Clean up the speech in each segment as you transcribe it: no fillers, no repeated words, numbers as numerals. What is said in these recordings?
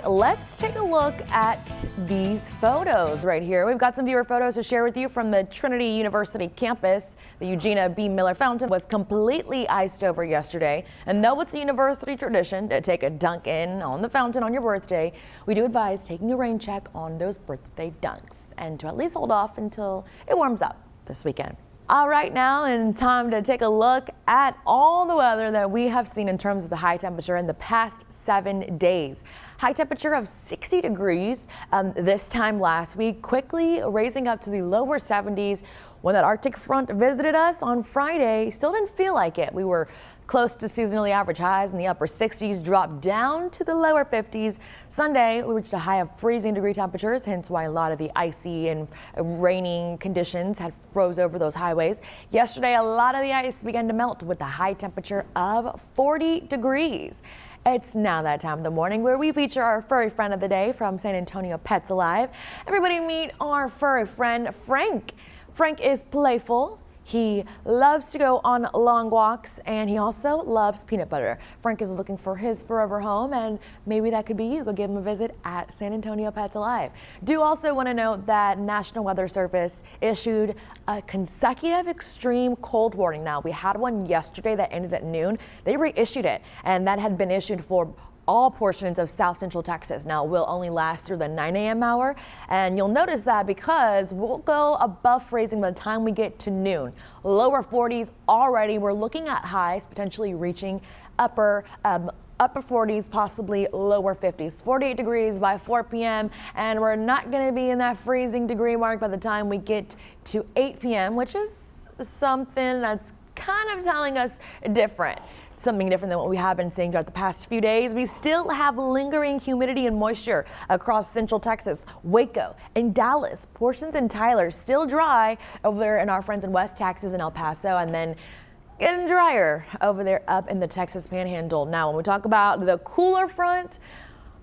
let's take a look at these photos right here. We've got some viewer photos to share with you from the Trinity University campus. The Eugenia B. Miller Fountain was completely iced over yesterday. And though it's a university tradition to take a dunk in on the fountain on your birthday, we do advise taking a rain check on those birthday dunks and to at least hold off until it warms up this weekend. All right, now and time to take a look at all the weather that we have seen in terms of the high temperature in the past 7 days. High temperature of 60 degrees this time last week, quickly raising up to the lower 70s when that Arctic front visited us on Friday. Still didn't feel like it. We were close to seasonally average highs in the upper 60s, dropped down to the lower 50s. Sunday, we reached a high of freezing degree temperatures, hence why a lot of the icy and raining conditions had froze over those highways. Yesterday, a lot of the ice began to melt with a high temperature of 40 degrees. It's now that time of the morning where we feature our furry friend of the day from San Antonio Pets Alive. Everybody meet our furry friend, Frank. Frank is playful. He loves to go on long walks, and he also loves peanut butter. Frank is looking for his forever home, and maybe that could be you. Go give him a visit at San Antonio Pets Alive. Do also want to note that National Weather Service issued a consecutive extreme cold warning. Now, we had one yesterday that ended at noon. They reissued it, and that had been issued for all portions of South Central Texas. Now, it will only last through the 9 a.m. hour, and you'll notice that because we'll go above freezing by the time we get to noon. Lower 40s already. We're looking at highs potentially reaching upper 40s, possibly lower 50s. 48 degrees by 4 p.m. and we're not going to be in that freezing degree mark by the time we get to 8 p.m., which is something that's kind of telling us something different than what we have been seeing throughout the past few days. We still have lingering humidity and moisture across Central Texas, Waco, and Dallas. Portions in Tyler still dry over there in our friends in West Texas and El Paso, and then getting drier over there up in the Texas Panhandle. Now, when we talk about the cooler front,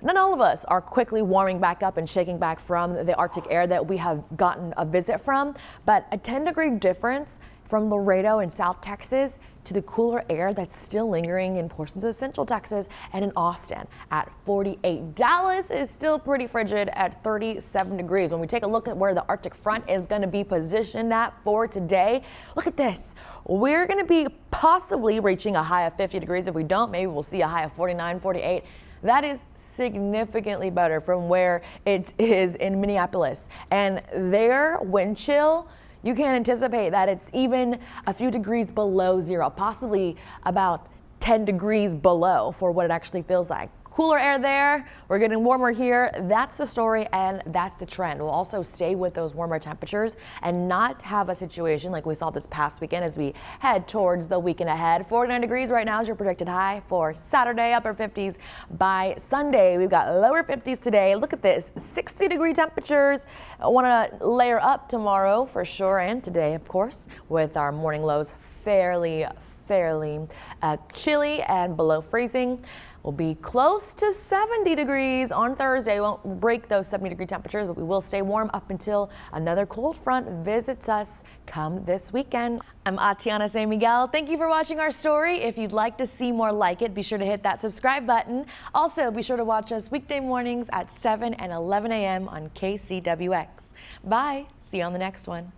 not all of us are quickly warming back up and shaking back from the Arctic air that we have gotten a visit from, but a 10-degree difference from Laredo in South Texas to the cooler air that's still lingering in portions of Central Texas and in Austin at 48. Dallas is still pretty frigid at 37 degrees. When we take a look at where the Arctic front is going to be positioned at for today, look at this. We're going to be possibly reaching a high of 50 degrees. If we don't, maybe we'll see a high of 49, 48. That is significantly better from where it is in Minneapolis. And their wind chill, you can anticipate that it's even a few degrees below zero, possibly about 10 degrees below for what it actually feels like. Cooler air there, we're getting warmer here. That's the story and that's the trend. We'll also stay with those warmer temperatures and not have a situation like we saw this past weekend as we head towards the weekend ahead. 49 degrees right now is your predicted high for Saturday, upper 50s by Sunday. We've got lower 50s today. Look at this, 60-degree temperatures. I want to layer up tomorrow for sure, and today, of course, with our morning lows fairly chilly and below freezing. We'll be close to 70 degrees on Thursday. Won't break those 70-degree temperatures, but we will stay warm up until another cold front visits us come this weekend. I'm Atiana San Miguel. Thank you for watching our story. If you'd like to see more like it, be sure to hit that subscribe button. Also, be sure to watch us weekday mornings at 7 and 11 a.m. on KCWX. Bye. See you on the next one.